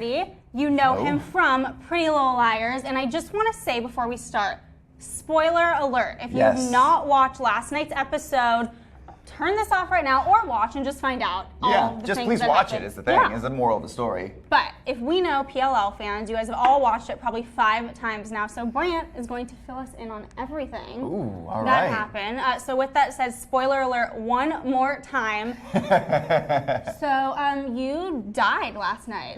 You know him from Pretty Little Liars, and I just want to say before we start, spoiler alert, if you have not watched last night's episode, turn this off right now or watch and just find out all the just things please that watch happened. it is the thing, is the moral of the story. But if we know PLL fans, you guys have all watched it probably 5 times now, so Brant is going to fill us in on everything that happened. So with that said, spoiler alert one more time. So you died last night.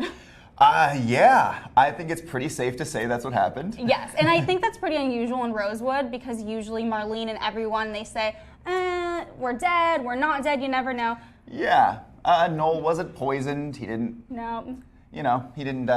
Yeah, I think it's pretty safe to say that's what happened. Yes, and I think that's pretty unusual in Rosewood because usually Marlene and everyone, they say, we're dead, we're not dead, you never know. Yeah, Noel wasn't poisoned, he didn't, he didn't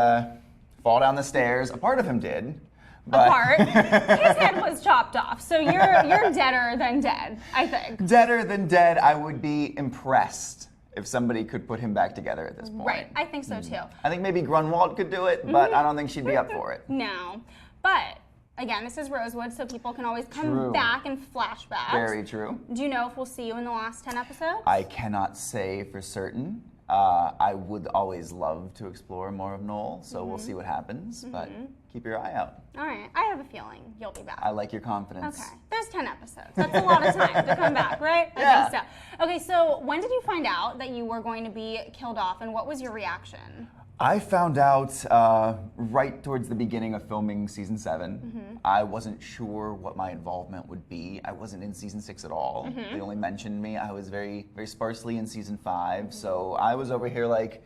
fall down the stairs. A part of him did. But... A part? His head was chopped off, so you're deader than dead, I think. Deader than dead, I would be impressed if somebody could put him back together at this point. Right, I think so too. I think maybe Grunwald could do it, but I don't think she'd be up for it. No, but again, this is Rosewood, so people can always come back in flashbacks. Very true. Do you know if we'll see you in the last 10 episodes? I cannot say for certain. I would always love to explore more of Noel, so we'll see what happens, but keep your eye out. All right, I have a feeling you'll be back. I like your confidence. Okay, there's 10 episodes. That's a lot of time to come back, right? Yeah. I think so. Okay, so when did you find out that you were going to be killed off, and what was your reaction? I found out right towards the beginning of filming season 7. I wasn't sure what my involvement would be. I wasn't in season 6 at all. They only mentioned me. I was very, very sparsely in season 5. So I was over here like,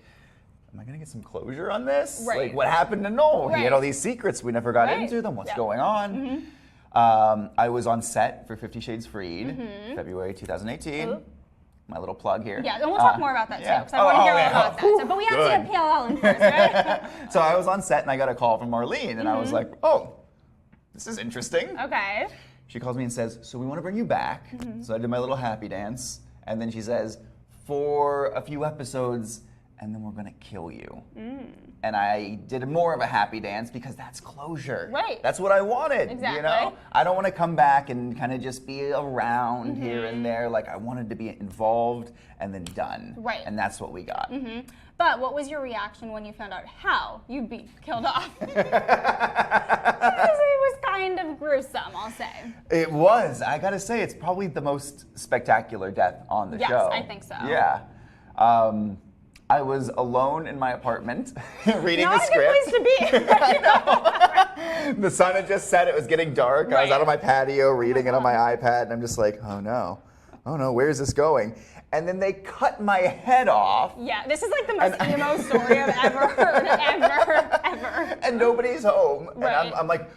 am I gonna get some closure on this? Right. Like, what happened to Noel? He had all these secrets. We never got into them. What's going on? I was on set for 50 Shades Freed, February 2018. Ooh. My little plug here. Yeah, and we'll talk more about that too, because I want to hear all about that. So, but we have to get PLL in first, right? So I was on set and I got a call from Marlene, and I was like, oh, this is interesting. Okay. She calls me and says, so we want to bring you back. So I did my little happy dance, and then she says, for a few episodes, and then we're going to kill you. And I did more of a happy dance because that's closure. Right. That's what I wanted. Exactly. You know? I don't want to come back and kind of just be around here and there. Like, I wanted to be involved and then done. Right. And that's what we got. But what was your reaction when you found out how you'd be killed off? Because it was kind of gruesome, I'll say. It was. I gotta say, it's probably the most spectacular death on the show. Yes, I think so. Yeah. I was alone in my apartment reading the script. Not a good place to be. I know. The sun had just set. It was getting dark. I was out on my patio reading it on my iPad, and I'm just like, oh no, where's this going? And then they cut my head off. Yeah, this is like the most emo story I've ever heard, ever. And nobody's home. Right. And I'm like,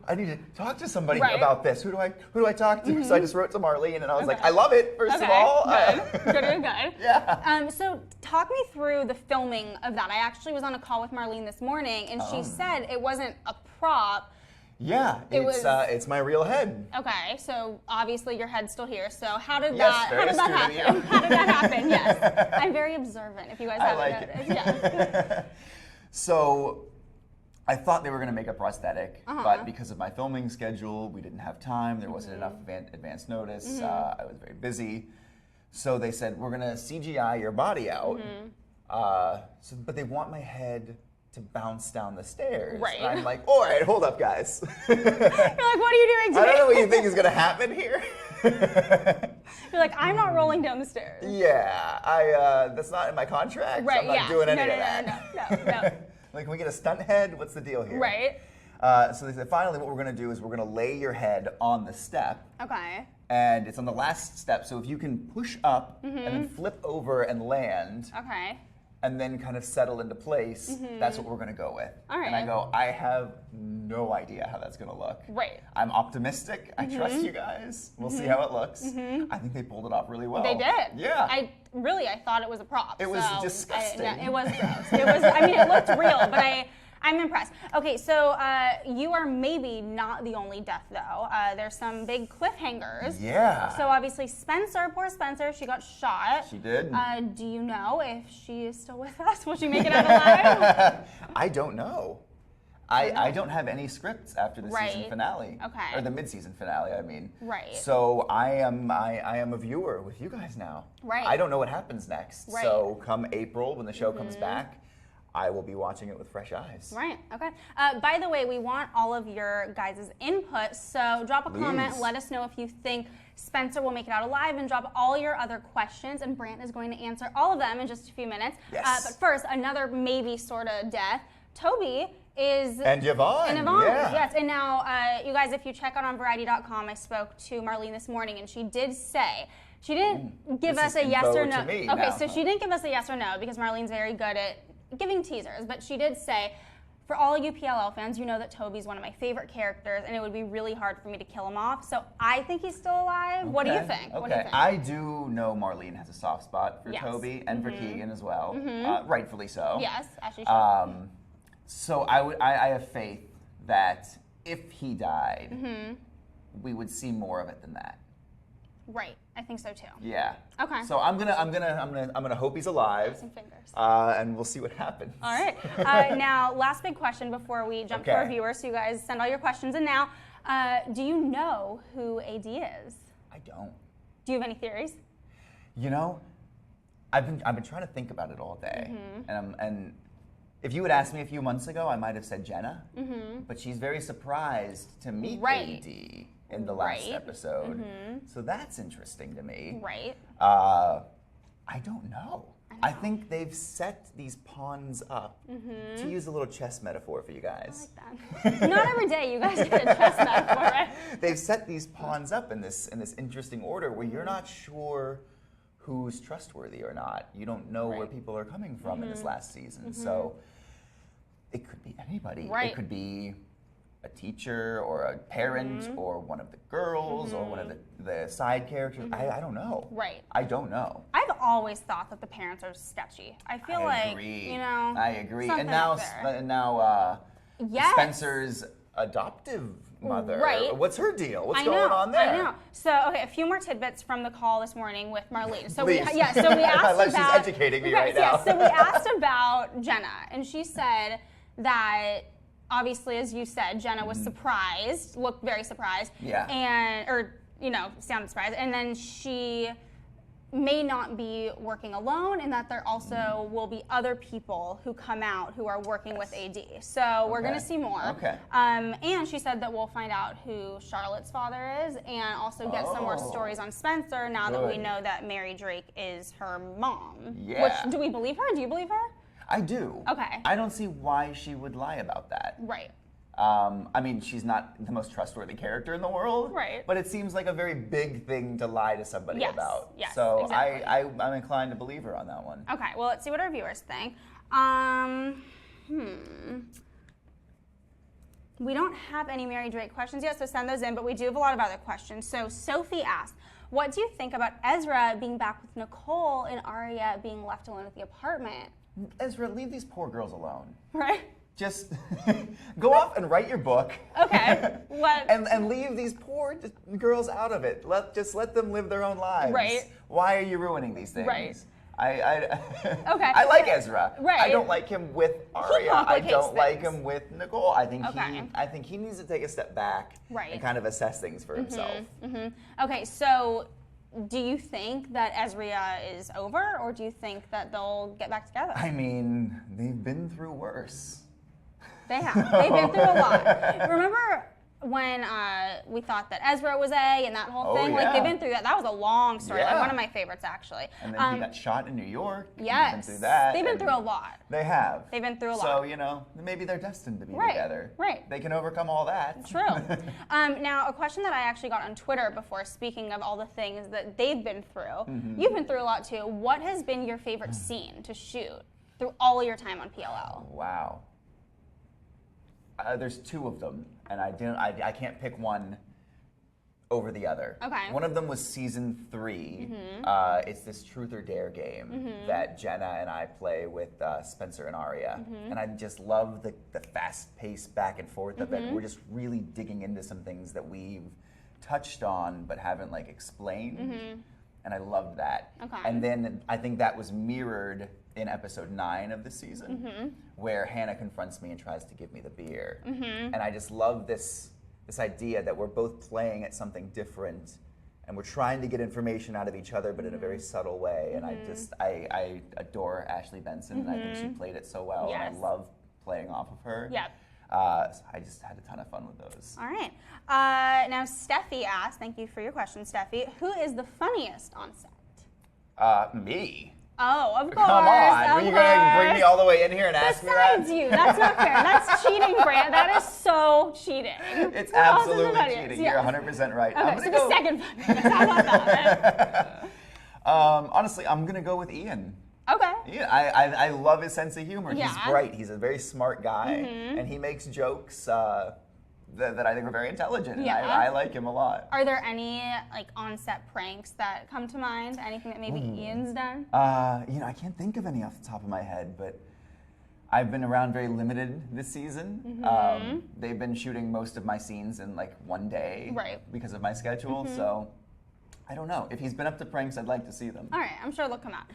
I need to talk to somebody about this. Who do I talk to? So I just wrote to Marlene, and I was like, I love it, first of all. Good. Yeah. So talk me through the filming of that. I actually was on a call with Marlene this morning, and she said it wasn't a prop. Yeah, it's my real head. Okay, so obviously your head's still here. So how did Yes, that happen? How did that happen? Yes, I'm very observant. If you guys haven't noticed, yes. So I thought they were going to make a prosthetic, but because of my filming schedule, we didn't have time. There wasn't enough advance notice. I was very busy. So they said, we're going to CGI your body out. But they want my head to bounce down the stairs. Right. And I'm like, all right, hold up, guys. You're like, what are you doing today? I don't know what you think is going to happen here. You're like, I'm not rolling down the stairs. Yeah, that's not in my contract. Right, I'm not doing any of that. No. Like, can we get a stunt head? What's the deal here? Right. So they said, finally, what we're going to do is we're going to lay your head on the step. Okay. And it's on the last step, so if you can push up and then flip over and land. Okay. And then kind of settle into place, that's what we're going to go with. All right. And I go, I have no idea how that's going to look. Right. I'm optimistic. I trust you guys. We'll see how it looks. I think they pulled it off really well. They did. Yeah. I thought it was a prop. It was disgusting. It was gross. It looked real, but I'm impressed. Okay, so you are maybe not the only death, though. There's some big cliffhangers. Yeah. So obviously poor Spencer, she got shot. She did. Do you know if she is still with us? Will she make it out alive? I don't know. I don't have any scripts after the season finale. Okay. Or the mid-season finale, I mean. Right. So I am a viewer with you guys now. Right. I don't know what happens next. Right. So come April, when the show comes back, I will be watching it with fresh eyes. Right, okay. By the way, we want all of your guys' input, so drop a comment, let us know if you think Spencer will make it out alive, and drop all your other questions, and Brant is going to answer all of them in just a few minutes. Yes. But first, another maybe sort of death. Toby is... And Yvonne. Yes. And now, you guys, if you check out on Variety.com, I spoke to Marlene this morning, and she did say... She didn't give us a yes or no. Okay, so she didn't give us a yes or no, because Marlene's very good at giving teasers, but she did say, for all you PLL fans, you know that Toby's one of my favorite characters, and it would be really hard for me to kill him off. So I think he's still alive. Okay. What do you think? Okay. What do you think? I do know Marlene has a soft spot for Toby and for Keegan as well, rightfully so. Yes, as she should. So I have faith that if he died, we would see more of it than that. Right, I think so too. Yeah. Okay. So I'm gonna hope he's alive. Some fingers. And we'll see what happens. All right. Now, last big question before we jump to our viewers. So you guys send all your questions in now. Do you know who AD is? I don't. Do you have any theories? You know, I've been trying to think about it all day, and if you had asked me a few months ago, I might have said Jenna. But she's very surprised to meet AD in the last episode. So that's interesting to me. Right. I don't know. I think they've set these pawns up, to use a little chess metaphor for you guys. I like that. Not every day you guys get a chess metaphor, right? They've set these pawns up in this interesting order where you're not sure who's trustworthy or not. You don't know where people are coming from in this last season. So it could be anybody. It could be a teacher or a parent or one of the girls or one of the side characters. I don't know. Right. I don't know. I've always thought that the parents are sketchy. I feel you know. I agree. And now Spencer's adoptive mother. Right. What's her deal? What's going on there? I know. So, okay, a few more tidbits from the call this morning with Marlene. So Please. we asked about... She's educating me right now. Yeah, so we asked about Jenna, and she said that, obviously, as you said, Jenna was surprised, looked very surprised. Yeah. Sounded surprised. And then she may not be working alone, and that there also will be other people who come out who are working with AD. So we're going to see more. Okay. And she said that we'll find out who Charlotte's father is, and also get some more stories on Spencer now that we know that Mary Drake is her mom. Yeah. Which, do we believe her? Do you believe her? I do. Okay. I don't see why she would lie about that. Right. I mean, she's not the most trustworthy character in the world. Right. But it seems like a very big thing to lie to somebody about. Yes, so exactly. I'm inclined to believe her on that one. Okay, well, let's see what our viewers think. We don't have any Mary Drake questions yet, so send those in, but we do have a lot of other questions. So Sophie asked, what do you think about Ezra being back with Nicole and Arya being left alone at the apartment? Ezra, leave these poor girls alone. Right. Just go off and write your book. Okay. and leave these poor girls out of it. Just let them live their own lives. Right. Why are you ruining these things? Right. Okay. I like Ezra. Right. I don't like him with Arya. I don't like him with Nicole. I think he needs to take a step back and kind of assess things for himself. Okay, so do you think that Ezra is over, or do you think that they'll get back together? I mean, they've been through worse. They have. They've been through a lot. Remember when we thought that Ezra was A and that whole thing? Yeah. Like, they've been through that. That was a long story. Yeah. Like, one of my favorites, actually. And then he got shot in New York. Yes. They've been through that. They've been through a lot. They have. They've been through a lot. So, you know, maybe they're destined to be together. Right. They can overcome all that. True. Now, a question that I actually got on Twitter before, speaking of all the things that they've been through. You've been through a lot, too. What has been your favorite scene to shoot through all your time on PLL? Wow. There's two of them, and I can't pick one over the other. Okay. One of them was season 3. It's this Truth or Dare game that Jenna and I play with Spencer and Arya, and I just love the fast-paced back and forth of it. We're just really digging into some things that we've touched on but haven't like explained, and I loved that. Okay. And then I think that was mirrored in episode 9 of the season, where Hannah confronts me and tries to give me the beer. And I just love this idea that we're both playing at something different, and we're trying to get information out of each other, but in a very subtle way. And I adore Ashley Benson, and I think she played it so well, and I love playing off of her. Yep. So I just had a ton of fun with those. All right. Now, Steffi asked, thank you for your question, Steffi, who is the funniest on set? Me. Oh, of course. Come on. Are you going to bring me all the way in here and ask me that? Besides you. That's not fair. That's cheating, Brant. That is so cheating. It's absolutely cheating. You're 100% right. Okay, so the second funniest. How about that? Honestly, I'm going to go with Ian. Okay. Yeah, I love his sense of humor. Yeah. He's bright. He's a very smart guy, and he makes jokes that I think are very intelligent. Yeah. And I like him a lot. Are there any like on-set pranks that come to mind? Anything that maybe Ian's done? I can't think of any off the top of my head, but I've been around very limited this season. They've been shooting most of my scenes in like one day because of my schedule, so I don't know. If he's been up to pranks, I'd like to see them. All right, I'm sure they'll come out.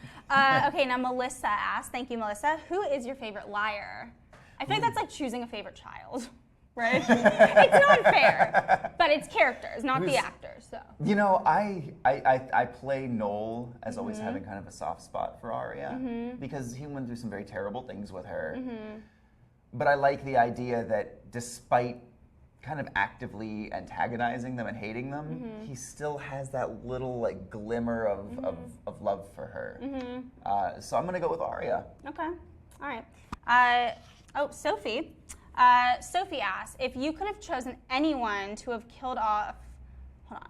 Okay, now Melissa asked, thank you, Melissa, who is your favorite liar? I feel like that's like choosing a favorite child, right? It's not fair, but it's characters, not the actors. So. You know, I play Noel as always having kind of a soft spot for Aria because he went through some very terrible things with her. But I like the idea that despite kind of actively antagonizing them and hating them, he still has that little like glimmer of love for her. So I'm gonna go with Aria. Okay, all right. Sophie. Sophie asked, if you could have chosen anyone to have killed off,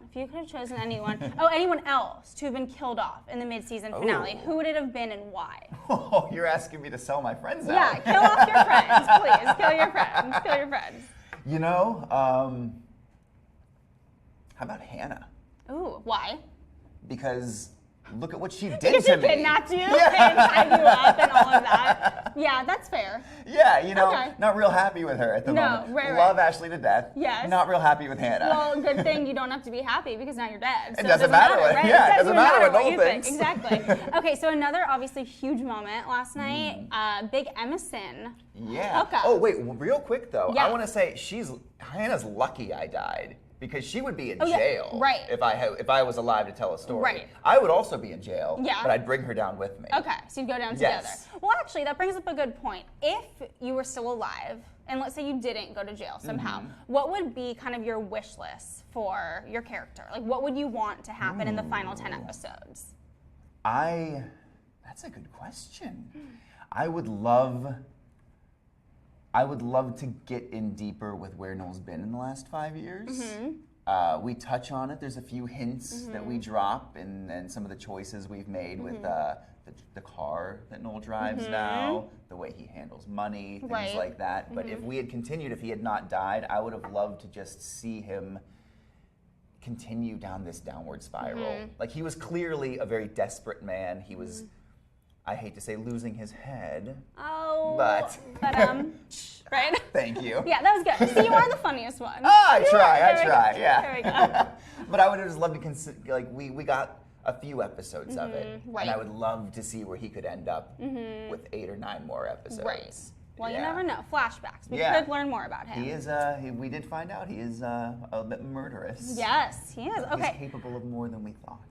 if you could have chosen anyone, anyone else to have been killed off in the mid-season finale, who would it have been and why? Oh, you're asking me to sell my friends out. Yeah, kill off your friends, please. Kill your friends. Kill your friends. You know, how about Hannah? Ooh, why? Because look at what she did because to me. She kidnapped you and tied you up and all of that. Yeah, that's fair. Yeah, you know, not real happy with her at the moment. Right. Love Ashley to death. Yes. Not real happy with Hannah. Well, good thing you don't have to be happy because now you're dead. So it doesn't matter what, right? Yeah, it doesn't matter what Noel thinks. Exactly. Okay, so another obviously huge moment last night. Big Emerson. Yeah. Okay. Oh wait, real quick though, I want to say Hannah's lucky I died. Because she would be in jail if I was alive to tell a story. Right. I would also be in jail, but I'd bring her down with me. Okay, so you'd go down together. Well, actually, that brings up a good point. If you were still alive, and let's say you didn't go to jail somehow, what would be kind of your wish list for your character? Like, what would you want to happen in the final 10 episodes? That's a good question. I would love to get in deeper with where Noel's been in the last 5 years. We touch on it. There's a few hints that we drop and some of the choices we've made with the car that Noel drives now, the way he handles money, things like that. But if we had continued, if he had not died, I would have loved to just see him continue down this downward spiral. Like, he was clearly a very desperate man. He was, I hate to say, losing his head. Oh, but right? Thank you. Yeah, that was good. See, you are the funniest one. I try, yeah. There we go. But I would have just loved to consider, like, we got a few episodes of it, and I would love to see where he could end up with 8 or 9 more episodes. Right. Well, you never know. Flashbacks. We could learn more about him. He is. We did find out he is a bit murderous. Yes, he is. Okay. He's capable of more than we thought.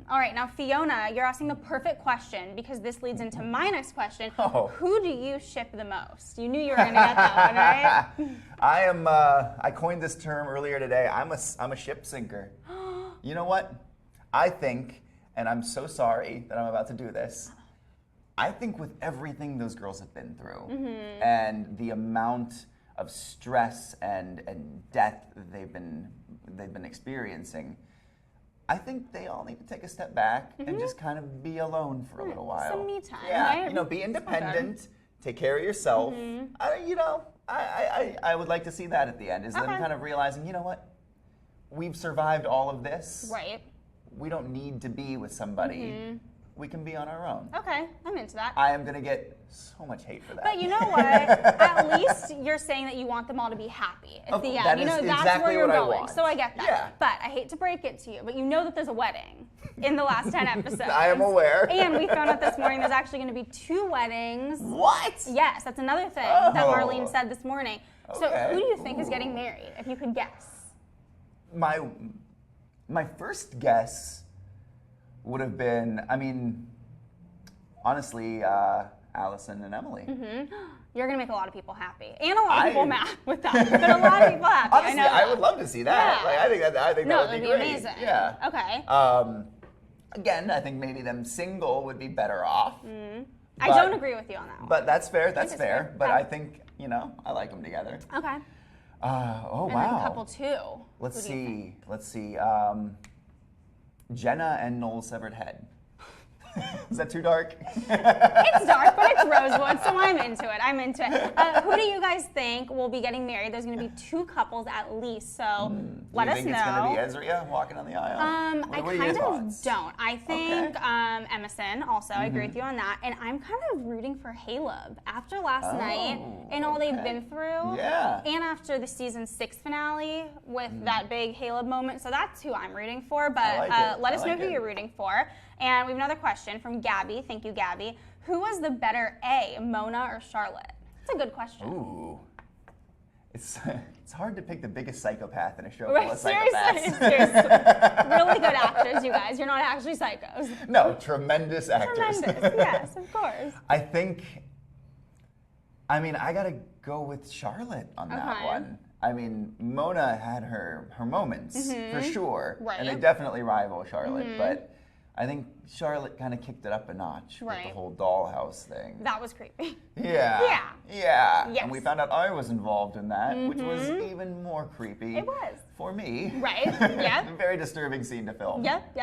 All right. Now, Fiona, you're asking the perfect question because this leads into my next question. Who do you ship the most? You knew you were going to get that one, right? I am. I coined this term earlier today. I'm a ship sinker. You know what? I think, and I'm so sorry that I'm about to do this. I think with everything those girls have been through and the amount of stress and death that they've been experiencing, I think they all need to take a step back and just kind of be alone for a little while. Some me time. Yeah, right? you know, be independent, take care of yourself. I would like to see that at the end, is them kind of realizing, you know what, we've survived all of this. Right. We don't need to be with somebody. We can be on our own. Okay, I'm into that. I am going to get so much hate for that. But you know what? At least you're saying that you want them all to be happy at the end. You know, that's exactly where you're what going. I want. So I get that. Yeah. But I hate to break it to you, but you know that there's a wedding in the last 10 episodes. I am aware. And we found out this morning there's actually going to be 2 weddings. What? Yes, that's another thing that Marlene said this morning. So who do you think is getting married, if you could guess? My first guess would have been, I mean, honestly, Allison and Emily. Mm-hmm. You're going to make a lot of people happy. And a lot of people mad with that. But a lot of people happy. Honestly, I would love to see that. Yeah. Like, I think that would be great. Amazing. Yeah. Okay. Again, I think maybe them single would be better off. I don't agree with you on that one. But that's fair. That's fair. But Okay. I think, I like them together. Okay. Oh, And wow. then couple two. Let's see. Jenna and Noel's severed head. Is that too dark? It's dark, but it's Rosewood, so I'm into it. Who do you guys think will be getting married? There's going to be 2 couples at least, so let us know. Do you think it's going to be Ezria walking on the aisle? I kind of don't. I think Emerson also. I agree with you on that. And I'm kind of rooting for Caleb after last night and all they've been through. Yeah. And after the season 6 finale with that big Caleb moment. So that's who I'm rooting for. But let us know who you're rooting for. And we have another question from Gabby. Thank you, Gabby. Who was the better A, Mona or Charlotte? That's a good question. Ooh. It's hard to pick the biggest psychopath in a show Right, full of seriously. psychopaths. Really good actors, you guys. You're not actually psychos. No, tremendous actors. Tremendous, yes, of course. I got to go with Charlotte on that one. I mean, Mona had her moments, for sure. Right. And they definitely rival Charlotte, but I think Charlotte kind of kicked it up a notch with the whole dollhouse thing. That was creepy. Yeah. Yes. Yes. And we found out I was involved in that, which was even more creepy. It was. For me. Right, yep. A very disturbing scene to film. Yep.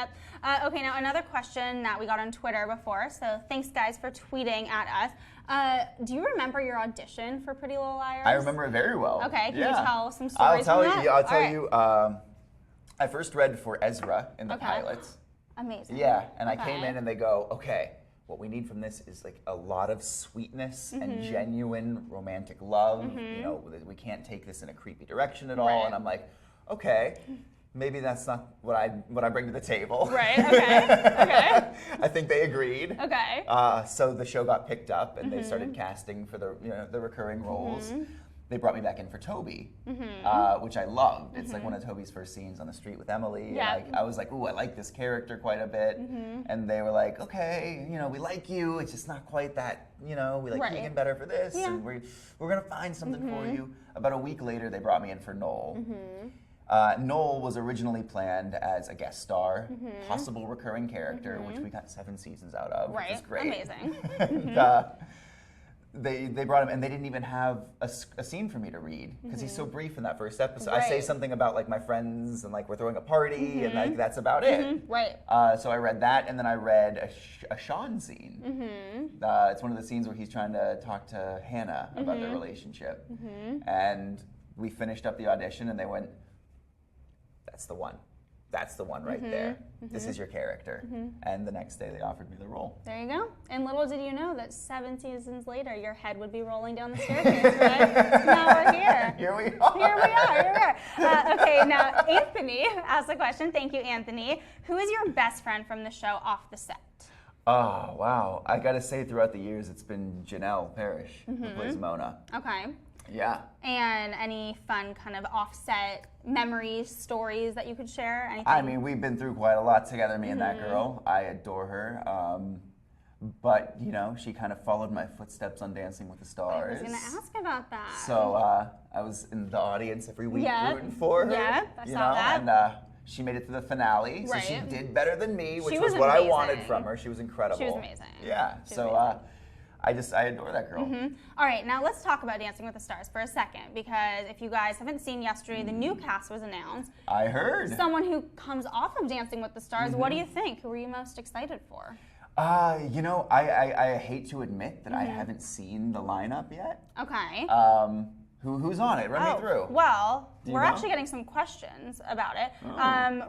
Okay, now another question that we got on Twitter before, so thanks guys for tweeting at us. Do you remember your audition for Pretty Little Liars? I remember it very well. Okay, can you tell some stories I'll from that? I'll tell you. I first read for Ezra in the pilots. Amazing. Yeah, and I came in and they go, okay, what we need from this is like a lot of sweetness and genuine romantic love. We can't take this in a creepy direction at all. And I'm like, okay, maybe that's not what I bring to the table. Right. Okay. I think they agreed. Okay. So the show got picked up and they started casting for the recurring roles. They brought me back in for Toby, which I loved. It's like one of Toby's first scenes on the street with Emily. Yeah. And I was like, ooh, I like this character quite a bit. And they were like, okay, we like you. It's just not quite that, we like Keegan better for this. Yeah. And we're going to find something for you. About a week later, they brought me in for Noel. Noel was originally planned as a guest star, possible recurring character, which we got 7 seasons out of, which is great. Amazing. And, they brought him, and they didn't even have a scene for me to read because he's so brief in that first episode. I say something about like my friends and like we're throwing a party, and like that's about it. Right. So I read that, and then I read a Sean scene. It's one of the scenes where he's trying to talk to Hannah about their relationship, and we finished up the audition, and they went, "That's the one. That's the one right there. This is your character." And the next day they offered me the role. There you go. And little did you know that 7 seasons later, your head would be rolling down the staircase, right? Now we're here. Here we are. Here we are. Okay, now Anthony asked a question. Thank you, Anthony. Who is your best friend from the show off the set? Oh, wow. I got to say, throughout the years, it's been Janelle Parrish, who plays Mona. Okay. Yeah. And any fun kind of offset memories, stories that you could share? Anything? I mean, we've been through quite a lot together, me and that girl. I adore her. But, she kind of followed my footsteps on Dancing with the Stars. I was going to ask about that. So I was in the audience every week rooting for her. Yeah, I saw that. And she made it to the finale. So she did better than me, which was what amazing. I wanted from her. She was incredible. She was amazing. Yeah. I adore that girl. All right, now let's talk about Dancing with the Stars for a second, because if you guys haven't seen yesterday, the new cast was announced. I heard. Someone who comes off of Dancing with the Stars. What do you think? Who are you most excited for? I hate to admit that I haven't seen the lineup yet. Okay. Who's on it? Run me through. Well, we're actually getting some questions about it.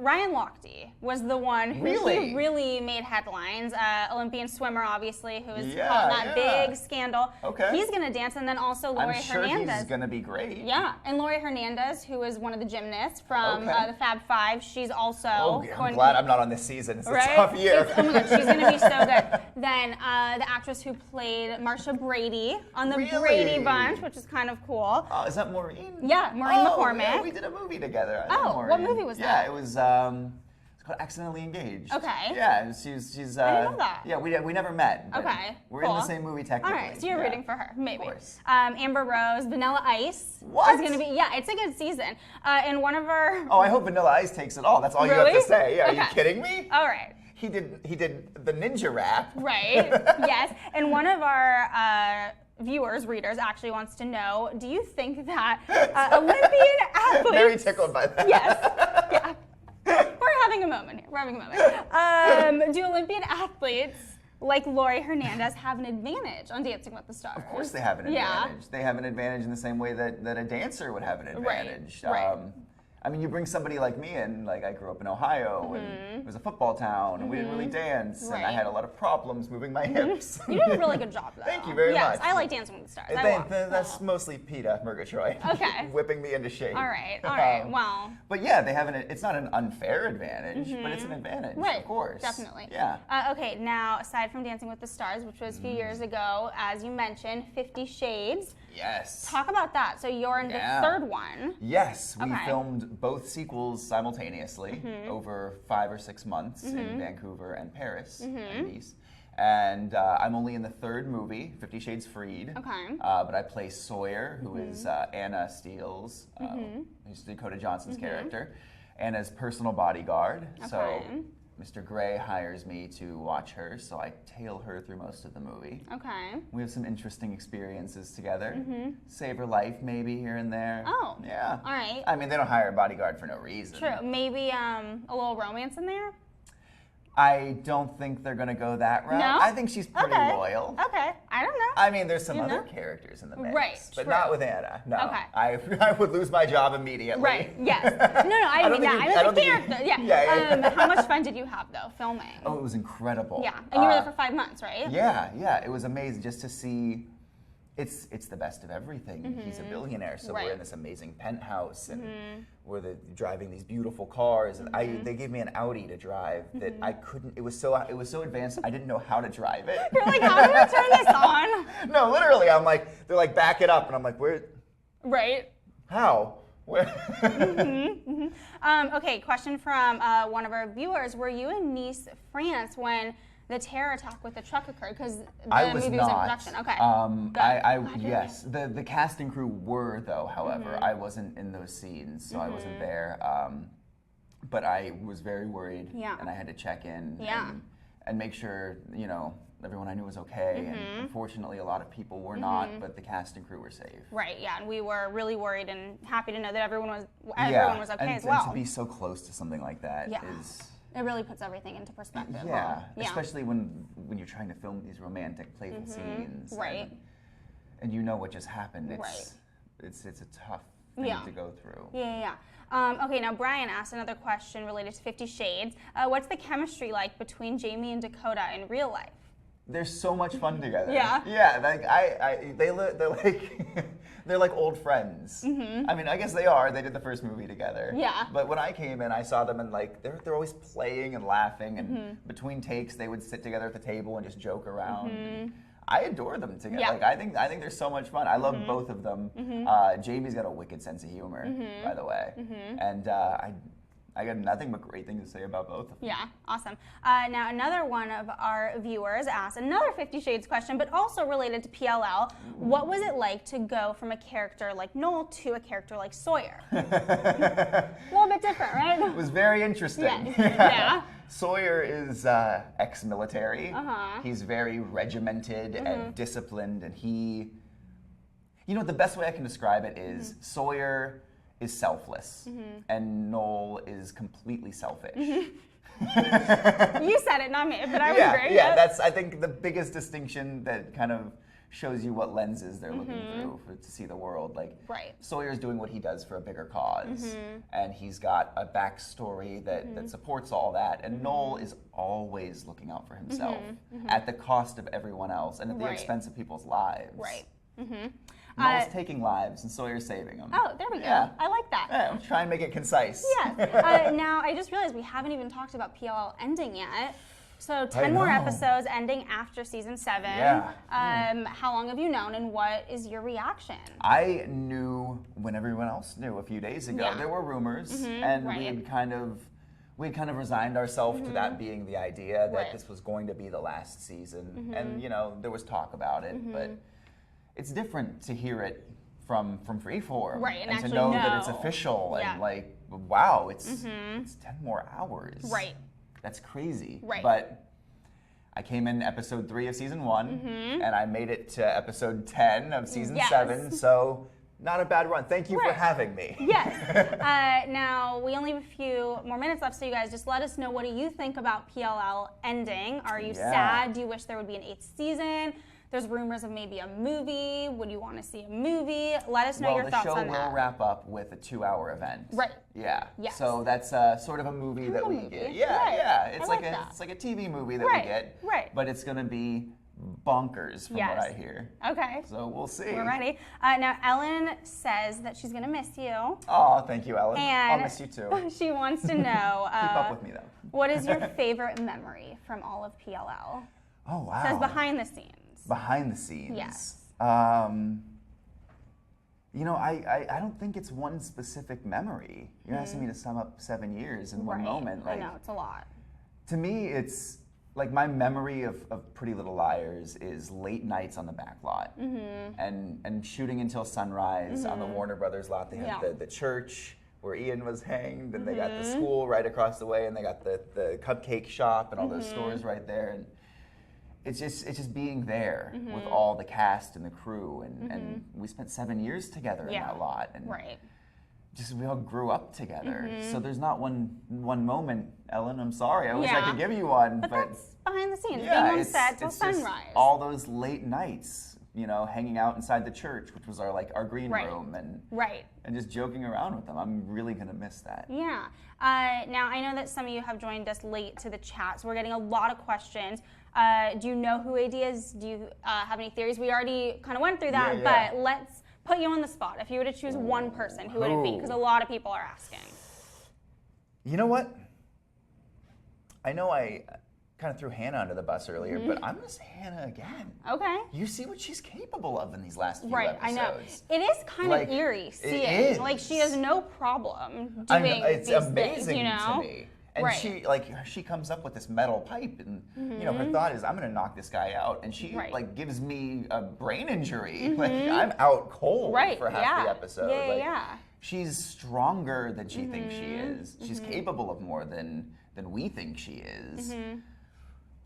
Ryan Lochte was the one who really made headlines. Olympian swimmer, obviously, who was caught in that big scandal. Okay. He's going to dance, and then also Lori Hernandez. He's going to be great. Yeah, and Lori Hernandez, who is one of the gymnasts from the Fab Five, she's also I'm glad I'm not on this season. It's a tough year. Oh my God, she's going to be so good. Then the actress who played Marsha Brady on the Brady Bunch, which is kind of cool. PLL. Oh, is that Maureen? Yeah, Maureen McCormick. Yeah, we did a movie together. I know What movie was that? Yeah, it was it's called Accidentally Engaged. Okay. Yeah, she's. I didn't know that. Yeah, we never met. Okay. We're in the same movie technically. All right, so you're rooting for her, maybe. Of course. Amber Rose, Vanilla Ice. What? Is gonna be? Yeah, it's a good season. And one of her. Oh, I hope Vanilla Ice takes it all. That's all Really? you have to say. Yeah, Okay. Are you kidding me? All right. He did the ninja rap. Right. Yes. And one of our viewers, readers, actually wants to know: do you think that Olympian athletes? Very tickled by that. Yes. Yeah. We're having a moment here. We're having a moment. Do Olympian athletes like Lori Hernandez have an advantage on Dancing with the Stars? Of course they have an advantage. They have an advantage in the same way that a dancer would have an advantage. Right. I mean, you bring somebody like me in, like I grew up in Ohio, and it was a football town, and we didn't really dance, and I had a lot of problems moving my hips. You did a really good job, though. Thank you very much. Yes, I like Dancing with the Stars. That's mostly Peter Murgatroyd. Okay. Whipping me into shape. All right, well. But yeah, they have it's not an unfair advantage, but it's an advantage, of course. Definitely. Yeah. Okay, now, aside from Dancing with the Stars, which was a few years ago, as you mentioned, 50 Shades. Yes. Talk about that. So you're in the third one. Yes, we filmed both sequels simultaneously over 5 or 6 months in Vancouver and Paris and Nice. And I'm only in the third movie, 50 Shades Freed. Okay. But I play Sawyer, who is Anna Steele's, who's Dakota Johnson's character, Anna's personal bodyguard. Okay. So Mr. Gray hires me to watch her, so I tail her through most of the movie. Okay. We have some interesting experiences together. Save her life, maybe, here and there. Oh. Yeah. All right. I mean, they don't hire a bodyguard for no reason. True. Maybe a little romance in there? I don't think they're going to go that route. No? I think she's pretty loyal. Okay. I don't know. I mean, there's some other characters in the mix. Right, But true. not with Anna. No. Okay. I would lose my job immediately. Right. Yes. No, I mean that. I mean the character. Yeah. How much fun did you have, though, filming? Oh, it was incredible. Yeah. And you were there for 5 months, right? Yeah. It was amazing just to see. It's the best of everything. He's a billionaire, so we're in this amazing penthouse, and we're driving these beautiful cars. And they gave me an Audi to drive that I couldn't. It was so advanced. I didn't know how to drive it. You're like, how do I turn this on? No, literally, I'm like, they're like, back it up, and I'm like, where? Right. How? Where? Okay, question from one of our viewers. Were you in Nice, France, when the terror attack with the truck occurred? Because the movie was in production. Okay. Yes, the cast and crew were, though. However, I wasn't in those scenes, so I wasn't there. But I was very worried, and I had to check in and make sure everyone I knew was okay. And unfortunately, a lot of people were not, but the cast and crew were safe. Right. Yeah, and we were really worried and happy to know that everyone was okay as well. And to be so close to something like that is. It really puts everything into perspective. Yeah, especially when you're trying to film these romantic, playful scenes. Right. And you know what just happened. It's a tough thing to go through. Yeah. Okay, now Brian asked another question related to 50 Shades. What's the chemistry like between Jamie and Dakota in real life? They're so much fun together. Yeah. Yeah, like they're like old friends. I mean, I guess they are. They did the first movie together. Yeah. But when I came in, I saw them and they're always playing and laughing, and between takes they would sit together at the table and just joke around. I adore them together. Yeah. Like I think they're so much fun. I love both of them. Jamie's got a wicked sense of humor, by the way, and I got nothing but great things to say about both of them. Yeah, awesome. Now, another one of our viewers asked another 50 Shades question, but also related to PLL. What was it like to go from a character like Noel to a character like Sawyer? A little bit different, right? It was very interesting. Yeah. Sawyer is ex-military. He's very regimented and disciplined, and the best way I can describe it is Sawyer is selfless, and Noel is completely selfish. You said it, not me, but I would agree. Yeah, that's, I think, the biggest distinction that kind of shows you what lenses they're looking through to see the world. Like, Sawyer's doing what he does for a bigger cause, and he's got a backstory that supports all that, and Noel is always looking out for himself at the cost of everyone else and at the expense of people's lives. Right. Noel's taking lives and Sawyer's saving them. Oh, there we go. Yeah. I like that. Yeah, I'm trying to make it concise. Yes. Now, I just realized we haven't even talked about PLL ending yet. So 10 more episodes ending after season 7. Yeah. How long have you known, and what is your reaction? I knew when everyone else knew a few days ago. Yeah. There were rumors, and we had kind of resigned ourselves to that being the idea that this was going to be the last season. And you know, there was talk about it, but it's different to hear it from Freeform, right, and to know that it's official and like, wow, it's 10 more hours. Right. That's crazy. Right. But I came in episode 3 of season 1, and I made it to episode 10 of season 7, so not a bad run. Thank you for having me. Yes. Now, we only have a few more minutes left, so you guys just let us know, what do you think about PLL ending? Are you sad? Do you wish there would be an 8th season? There's rumors of maybe a movie. Would you want to see a movie? Let us know your thoughts on that. Well, the show will wrap up with a 2-hour event. Right. Yeah. Yes. So that's sort of a movie that we get. Yeah, yeah. It's like it's like a TV movie that we get. Right. But it's going to be bonkers from what I hear. Okay. So we'll see. We're ready. Now, Ellen says that she's going to miss you. Oh, thank you, Ellen. And I'll miss you too. She wants to know. Keep up with me, though. What is your favorite memory from all of PLL? Oh, wow. It says behind the scenes. Behind the scenes. Yes. You know, I don't think it's one specific memory. You're asking me to sum up 7 years in one moment. Like, I know, it's a lot. To me, it's like my memory of Pretty Little Liars is late nights on the back lot and shooting until sunrise on the Warner Brothers lot. They have the church where Ian was hanged, and they got the school right across the way, and they got the cupcake shop and all those stores right there. And it's just being there with all the cast and the crew, and we spent 7 years together in that lot, and just we all grew up together. So there's not one moment, Ellen. I'm sorry, I wish I could give you one, but that's behind the scenes. Yeah, being on set till sunrise. Just all those late nights, you know, hanging out inside the church, which was our green room, and just joking around with them. I'm really gonna miss that. Yeah. Now I know that some of you have joined us late to the chat, so we're getting a lot of questions. Do you know who AD is? Do you have any theories? We already kind of went through that, but let's put you on the spot. If you were to choose one person, who would it be? Because a lot of people are asking. You know what? I know I kind of threw Hannah under the bus earlier, but I'm going to say Hannah again. Okay. You see what she's capable of in these last few episodes. I know. It is kind of eerie seeing. Like, she has no problem doing it's these amazing things, you know? to me. And she comes up with this metal pipe, and you know, her thought is, I'm gonna knock this guy out, and she gives me a brain injury. Like, I'm out cold for half the episode. She's stronger than she thinks she is. She's capable of more than we think she is.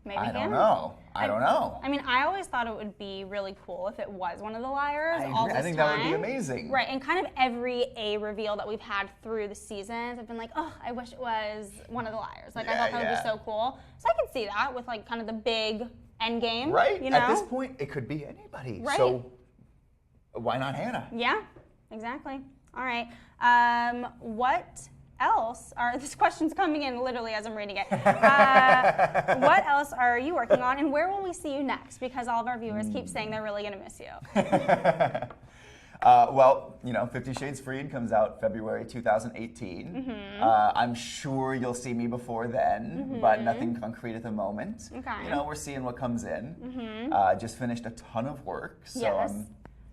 Maybe I don't know. I don't know. I mean, I always thought it would be really cool if it was one of the liars all this time. I think that would be amazing. Right, and kind of every A reveal that we've had through the seasons, I've been like, oh, I wish it was one of the liars. Like, I thought that would be so cool. So I can see that with like kind of the big end game. Right. You know? At this point, it could be anybody. Right. So why not Hannah? Yeah, exactly. All right. What else this question's coming in literally as I'm reading it. What else are you working on, and where will we see you next? Because all of our viewers keep saying they're really going to miss you. Well, you know, 50 Shades Freed comes out February 2018. I'm sure you'll see me before then, but nothing concrete at the moment. Okay. You know, we're seeing what comes in. Just finished a ton of work, so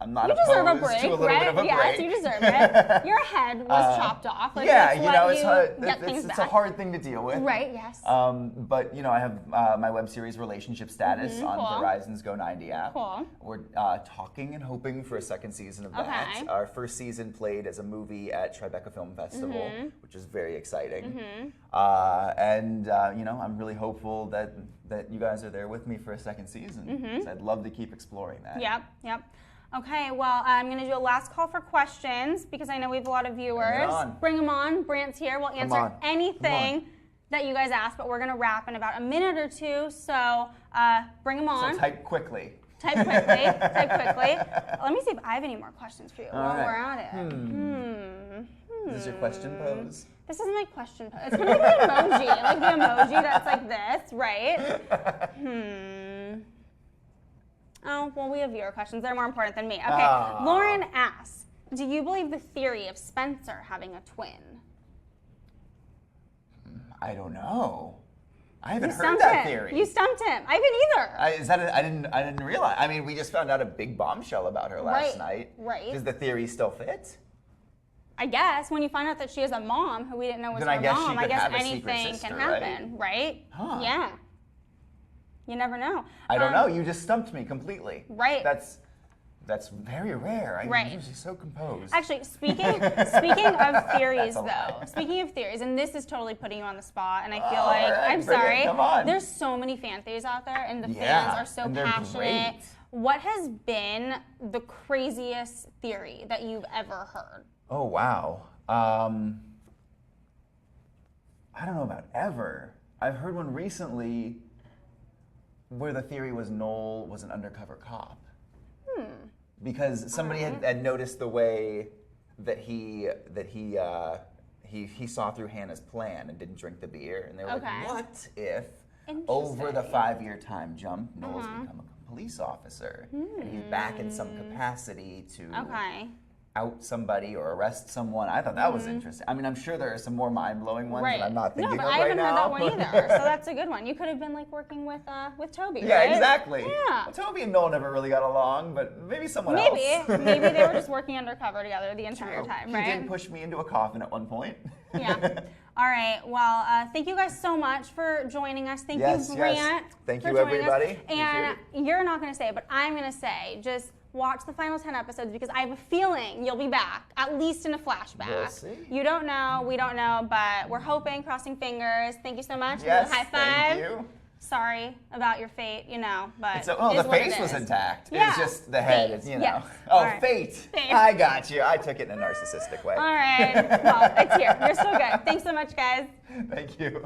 I'm not opposed to a break, to a little bit of a break. Yes, you deserve it. Your head was chopped off. Like, yeah, you know, it's a hard thing to deal with. Right, yes. But, you know, I have my web series Relationship Status on Verizon's Go 90 app. Cool. We're talking and hoping for a second season of that. Our first season played as a movie at Tribeca Film Festival, which is very exciting. And, you know, I'm really hopeful that you guys are there with me for a second season. So I'd love to keep exploring that. Yep. Okay, well, I'm going to do a last call for questions because I know we have a lot of viewers. Bring them on. Brant's here. We'll answer anything that you guys ask, but we're going to wrap in about a minute or two, so bring them on. So type quickly. Type quickly. Let me see if I have any more questions for you while we're at it. Is this your question pose? This is my question pose. It's kind of like the emoji, like the emoji that's like this, right? Oh, well, we have viewer questions. They're more important than me. Okay, Lauren asks, do you believe the theory of Spencer having a twin? I don't know. I haven't heard that theory. You stumped him. I haven't either. I didn't realize. I mean, we just found out a big bombshell about her last night. Right. Does the theory still fit? I guess when you find out that she has a mom who we didn't know was her mom, I guess anything can happen, right? Huh. Yeah. You never know. I don't know. You just stumped me completely. Right. That's very rare. I'm usually so composed. Actually, speaking of theories, though, speaking of theories, and this is totally putting you on the spot, and I feel like, I'm sorry, come on. There's so many fan theories out there, and the fans are so passionate. Great. What has been the craziest theory that you've ever heard? Oh, wow. I don't know about ever. I've heard one recently where the theory was Noel was an undercover cop. Because somebody had noticed the way that he saw through Hannah's plan and didn't drink the beer, and they were like, "What if over the 5-year time jump, Noel's become a police officer and he's back in some capacity to out somebody or arrest someone?" I thought that was interesting. I mean, I'm sure there are some more mind-blowing ones that I'm not thinking of right now. I haven't heard that one either, so that's a good one. You could have been like working with Toby, yeah, right? Exactly. Yeah. Well, Toby and Noel never really got along, but maybe someone else. Maybe they were just working undercover together the entire time, right? He did push me into a coffin at one point. Yeah. All right. Well, thank you guys so much for joining us. Thank you, Brant. Yes. Thank you, everybody. And you're not going to say it, but I'm going to say, just watch the final 10 episodes because I have a feeling you'll be back, at least in a flashback. We'll see. You don't know, we don't know, but we're hoping, crossing fingers. Thank you so much. Yes, high five. thank you. Sorry about your fate, but the face was intact. Yeah. It's just the head. Fate. It's, Oh, right. fate. I got you. I took it in a narcissistic way. All right. Well, it's here. You're still good. Thanks so much, guys. Thank you.